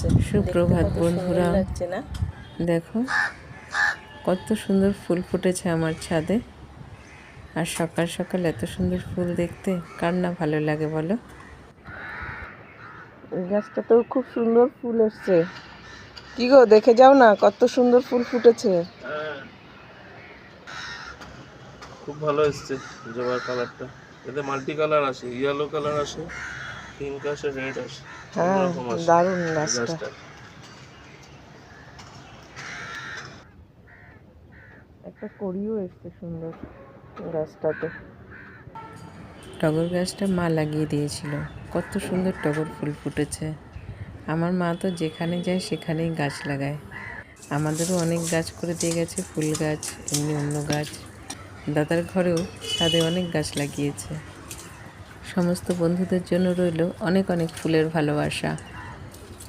এসছে। সুপ্রভাত বন্ধুরা, লাগছে না? দেখো কত সুন্দর ফুল ফুটেছে আমার ছাদে। আর সকাল সকাল এত সুন্দর ফুল দেখতে কার না ভালো লাগে বলো? এই গাছটাতেও খুব সুন্দর ফুল এসছে। কি গো, দেখে যাও না, কত সুন্দর ফুল ফুটেছে। খুব ভালো এসছে জবার কালারটা। এতে মাল্টি কালার আসে, ইয়েলো কালার আসে, পিঙ্ক আসে, রেড আসে, হ্যাঁ, অন্যরকম আসে দারুণ এই গাছটা। গাছটা। একটা কড়িও এসছে সুন্দর গাছটাতে। টগর গাছটা মা লাগিয়ে দিয়েছিল, কত সুন্দর টগর ফুল ফুটেছে। আমার মা তো যেখানে যায় সেখানেই গাছ লাগায়। আমাদেরও অনেক গাছ করে দিয়ে গেছে, ফুল গাছ, এমনি অন্য গাছ। দাদার ঘরেও ছাদে অনেক গাছ লাগিয়েছে। সমস্ত বন্ধুদের জন্য রইল অনেক অনেক ফুলের ভালোবাসা।